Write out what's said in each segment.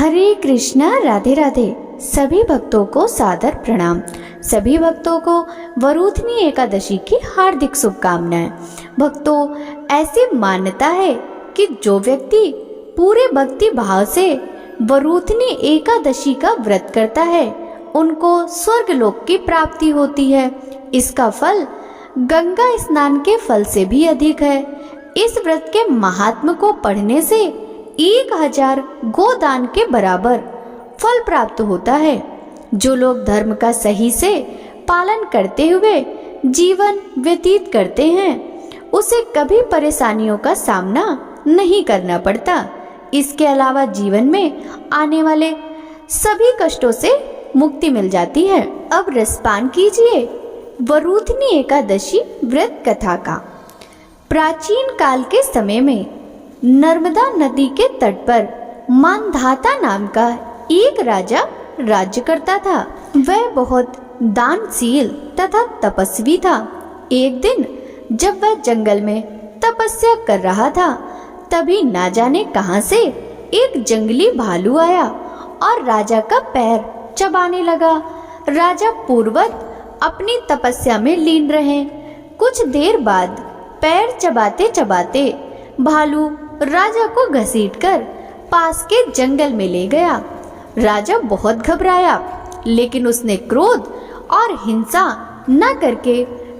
हरे कृष्णा, राधे राधे। सभी भक्तों को सादर प्रणाम। सभी भक्तों को वरूथनी एकादशी की हार्दिक शुभकामनाएं। भक्तों, ऐसी मान्यता है कि जो व्यक्ति पूरे भक्ति भाव से वरूथनी एकादशी का व्रत करता है उनको स्वर्गलोक की प्राप्ति होती है। इसका फल गंगा स्नान के फल से भी अधिक है। इस व्रत के महात्म को पढ़ने से 1000 गोदान के बराबर फल प्राप्त होता है। जो लोग धर्म का सही से पालन करते हुए जीवन व्यतीत करते हैं उसे कभी परेशानियों का सामना नहीं करना पड़ता। इसके अलावा जीवन में आने वाले सभी कष्टों से मुक्ति मिल जाती है। अब रसपान कीजिए वरूथनी एकादशी व्रत कथा का। प्राचीन काल के समय में नर्मदा नदी के तट पर मानधाता नाम का एक राजा राज्य करता था। वह बहुत दानशील तथा तपस्वी था। एक दिन जब वह जंगल में तपस्या कर रहा था तभी ना जाने कहां से एक जंगली भालू आया और राजा का पैर चबाने लगा। राजा पूर्ववत अपनी तपस्या में लीन रहे। कुछ देर बाद पैर चबाते चबाते भालू राजा को घसीटकर पास के जंगल में ले गया। राजा बहुत घबराया, लेकिन उसने क्रोध और हिंसा न करके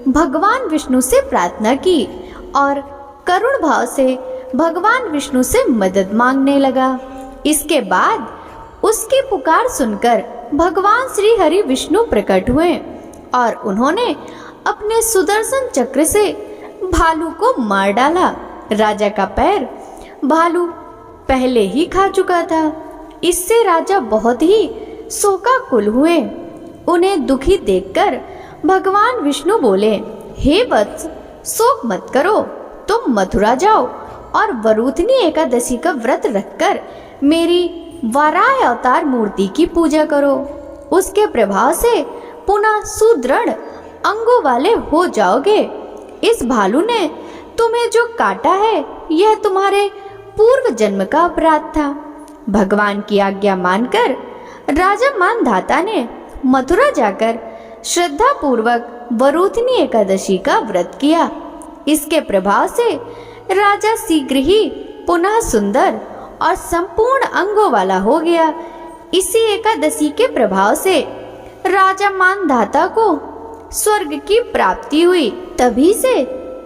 भगवान विष्णु से प्रार्थना की और करुण भाव से भगवान विष्णु से मदद मांगने लगा। इसके बाद उसकी पुकार सुनकर भगवान श्री हरि विष्णु प्रकट हुए और उन्होंने अपने सुदर्शन चक्र से भालू को मार डाला। राजा का पैर भालू पहले ही खा चुका था। इससे राजा बहुत ही शोकाकुल हुए। उन्हें दुखी देखकर भगवान विष्णु बोले, हे वत्स, शोक मत करो, तुम मथुरा जाओ और वरूथनी एकादशी का व्रत रखकर मेरी वाराह अवतार मूर्ति की पूजा करो। उसके प्रभाव से पुनः सुदृढ़ अंगों वाले हो जाओगे। इस भालू ने तुम्हें जो काटा है यह तुम्हारे पूर्व जन्म का अपराध था। भगवान की आज्ञा मानकर राजा मानधाता ने मथुरा जाकर श्रद्धा पूर्वक वरूथनी एकादशी का व्रत किया। इसके प्रभाव से राजा शीघ्र ही पुनः सुंदर और संपूर्ण अंगों वाला हो गया। इसी एकादशी के प्रभाव से राजा मानधाता को स्वर्ग की प्राप्ति हुई। तभी से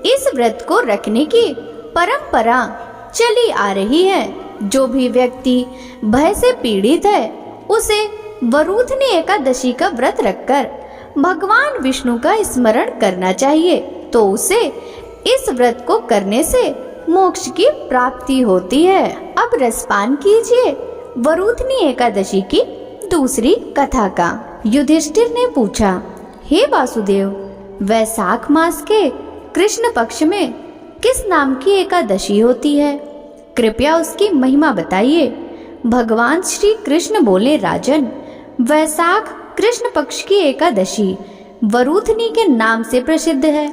इस व्रत को रखने की परंपरा चली आ रही है। जो भी व्यक्ति भय से पीड़ित है उसे वरूथनी एकादशी का व्रत रखकर भगवान विष्णु का स्मरण करना चाहिए, तो उसे इस व्रत को करने से मोक्ष की प्राप्ति होती है। अब रसपान कीजिए वरूथनी एकादशी की दूसरी कथा का। युधिष्ठिर ने पूछा, हे वासुदेव, वैशाख मास के कृष्ण पक्ष में किस नाम की एकादशी होती है? कृपया उसकी महिमा बताइए। भगवान श्री कृष्ण बोले, राजन, वैशाख कृष्ण पक्ष की एकादशी वरूथनी के नाम से प्रसिद्ध है।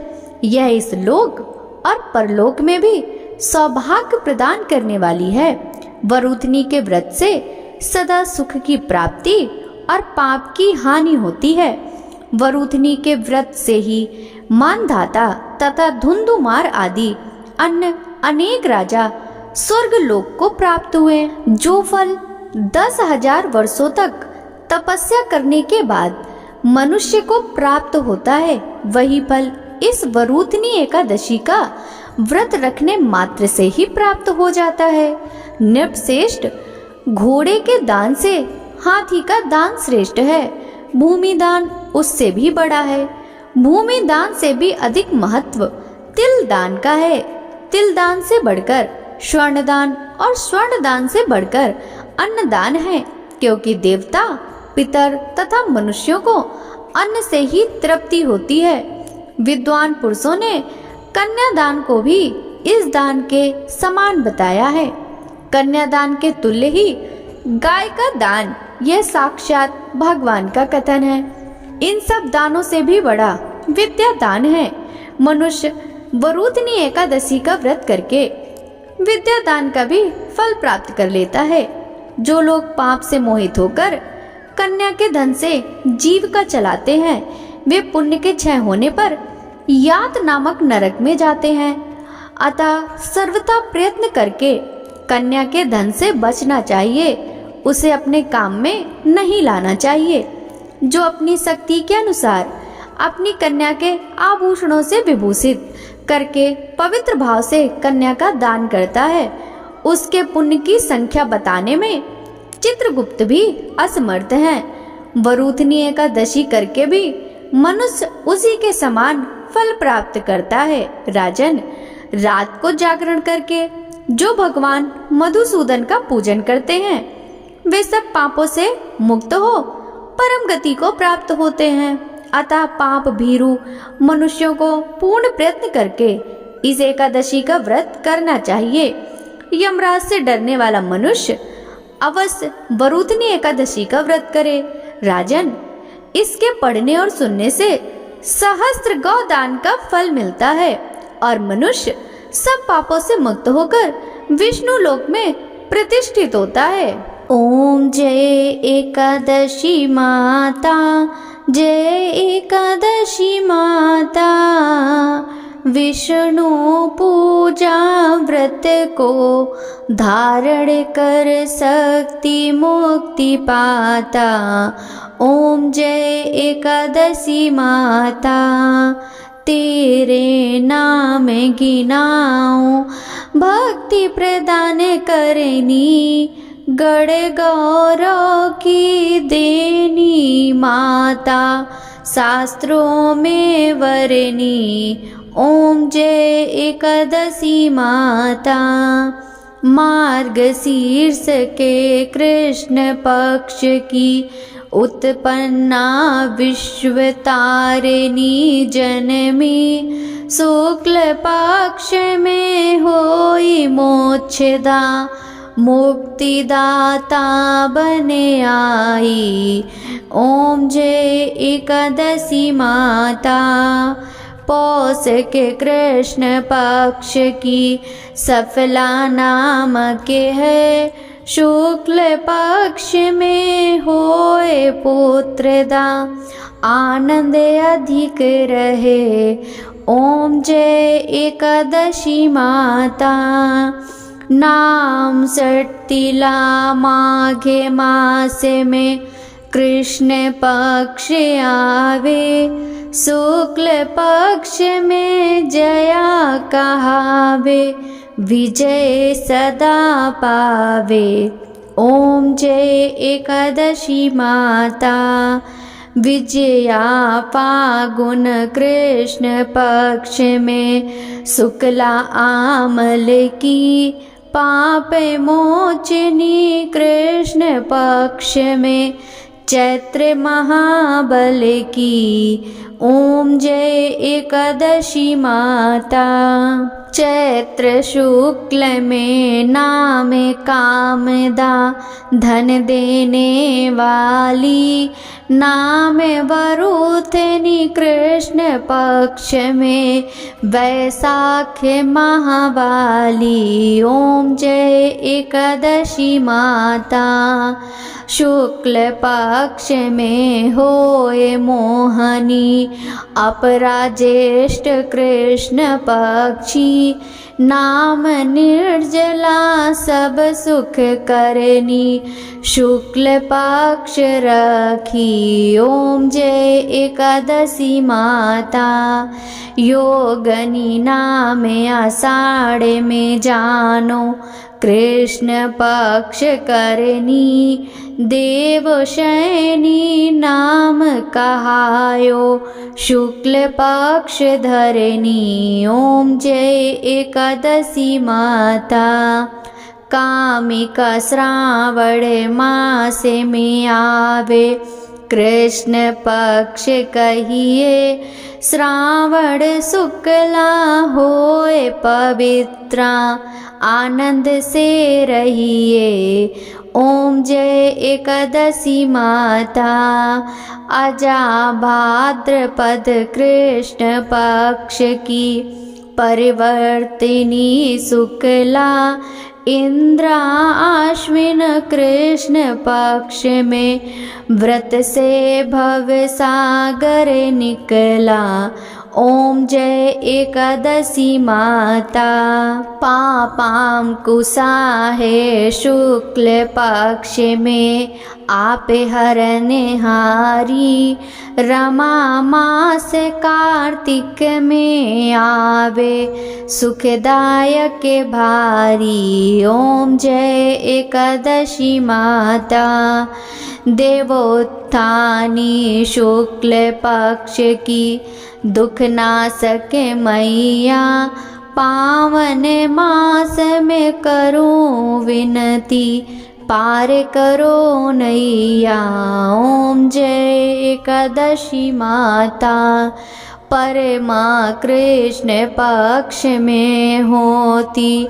यह इस लोक और परलोक में भी सौभाग्य प्रदान करने वाली है। वरूथनी के व्रत से सदा सुख की प्राप्ति और पाप की हानि होती है। वरूथनी के व्रत से ही मानधाता तथा धुंधुमार आदि अन्य अनेक राजा स्वर्ग लोक को प्राप्त हुए। जो फल 10,000 वर्षों तक तपस्या करने के बाद मनुष्य को प्राप्त होता है, वही फल इस वरूथनी एकादशी का व्रत रखने मात्र से ही प्राप्त हो जाता है। नृपश्रेष्ठ, घोड़े के दान से हाथी का दान श्रेष्ठ है। भूमि दान उससे भी बड़ा है। भूमि दान से भी अधिक महत्व तिल दान का है। तिल दान से बढ़कर स्वर्ण दान और स्वर्ण दान से बढ़कर अन्न दान है, क्योंकि देवता, पितर तथा मनुष्यों को अन्न से ही तृप्ति होती है। विद्वान पुरुषों ने कन्यादान को भी इस दान के समान बताया है। कन्यादान के तुल्य ही गाय का दान, यह साक्षात भगवान का कथन है। इन सब दानों से भी बड़ा विद्या दान है। मनुष्य वरूथनी एकादशी का व्रत करके विद्या दान का भी फल प्राप्त कर लेता है। जो लोग पाप से मोहित होकर कन्या के धन से जीविका चलाते हैं, वे पुण्य के क्षय होने पर यात नामक नरक में जाते हैं। अतः सर्वथा प्रयत्न करके कन्या के धन से बचना चाहिए, उसे अपने काम में नहीं लाना चाहिए। जो अपनी शक्ति के अनुसार अपनी कन्या के आभूषणों से विभूषित करके पवित्र भाव से कन्या का दान करता है, उसके पुण्य की संख्या बताने में चित्रगुप्त भी असमर्थ हैं। वरूथनी एकादशी करके भी मनुष्य उसी के समान फल प्राप्त करता है। राजन, रात को जागरण करके जो भगवान मधुसूदन का पूजन करते हैं, वे सब पापों से मुक्त हो परम गति को प्राप्त होते हैं। अतः पाप भीरु मनुष्यों को पूर्ण प्रयत्न करके इस एकादशी का व्रत करना चाहिए। यमराज से डरने वाला मनुष्य अवश्य वरूथनी एकादशी का व्रत करे। राजन, इसके पढ़ने और सुनने से सहस्त्र गौदान का फल मिलता है और मनुष्य सब पापों से मुक्त होकर विष्णु लोक में प्रतिष्ठित होता है। ओम जय एकादशी माता, जय एकादशी माता। विष्णु पूजा व्रत को धारण कर शक्ति मुक्ति पाता। ओम जय एकादशी माता, तेरे नाम गिनाऊं भक्ति प्रदान करनी, गण गौरव की देनी माता, शास्त्रों में वरनी। ओम जय एकादशी माता। मार्गशीर्ष के कृष्ण पक्ष की उत्पन्ना विश्व तारिणी जनमी, शुक्ल पक्ष में होई मोक्षदा, मुक्तिदाता बने आई। ओम जय एकादशी माता। पौष के कृष्ण पक्ष की सफला नाम के है, शुक्ल पक्ष में होए पुत्रदा, आनंद अधिक रहे। ओम जय एकादशी माता। नाम सट्टिला माघे मास में कृष्ण पक्ष आवे, शुक्ल पक्ष में जया कहावे, विजय सदा पावे। ओम जय एकादशी माता। विजया फागुन कृष्ण पक्ष में शुक्ला आमल की, पाप मोचनी कृष्ण पक्ष में चैत्र महाबल की। ओम जय एकादशी माता। चैत्र शुक्ल में नाम कामदा, धन देने वाली, नाम वरूथनी कृष्ण पक्ष में वैशाख महावाली। ओम जय एकादशी माता। शुक्ल पक्ष में होए मोहनी, अपराजेष्ठ कृष्ण पक्षी, नाम निर्जला सब सुख करनी, शुक्ल पक्ष रखी। ओम जय एकादशी माता। योगनी नाम आषाढ़ में जानो, कृष्ण पक्ष करनी, देवशयनी नाम कहायो, शुक्ल पक्ष धरनी। ओम जय एकादशी माता। कामिका श्रावण मास में आवे, कृष्ण पक्ष कहिए, श्रावण शुक्ला होए पवित्रा, आनंद से रहिए। ओम जय एकादशी माता। अजा भाद्रपद कृष्ण पक्ष की परिवर्तिनी शुक्ला, इंद्र आश्विन कृष्ण पक्ष में व्रत से भव सागर निकला। ओम जय एकादशी माता। पापांकुशा है शुक्ल पक्ष में आप हरने हारी। रमा मास कार्तिक में आवे सुखदायक भारी। ओम जय एकादशी माता। देवोत्थानी शुक्ल पक्ष की दुख नाशक मैया। पावन मास में करूं विनती पार करो नैया। ओम जय एकादशी माता। परमा कृष्ण पक्ष में होती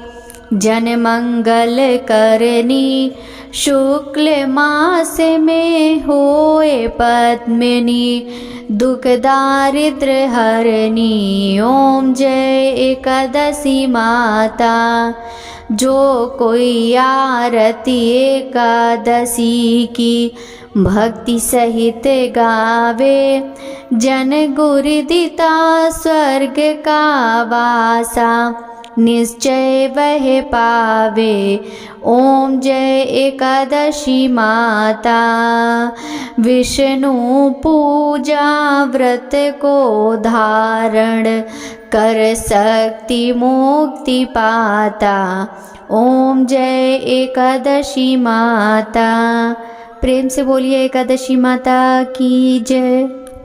जन मंगल करनी। शुक्ल मास में होए पद्मिनी दुख दारिद्र हरनी। ओम जय एकादशी माता। जो कोई आरती एकादशी की भक्ति सहित गावे। जन गुरुदिता स्वर्ग का वासा निश्चय वह पावे। ओम जय एकादशी माता। विष्णु पूजा व्रत को धारण कर शक्ति मुक्ति पाता। ओम जय एकादशी माता। प्रेम से बोलिए एकादशी माता की जय।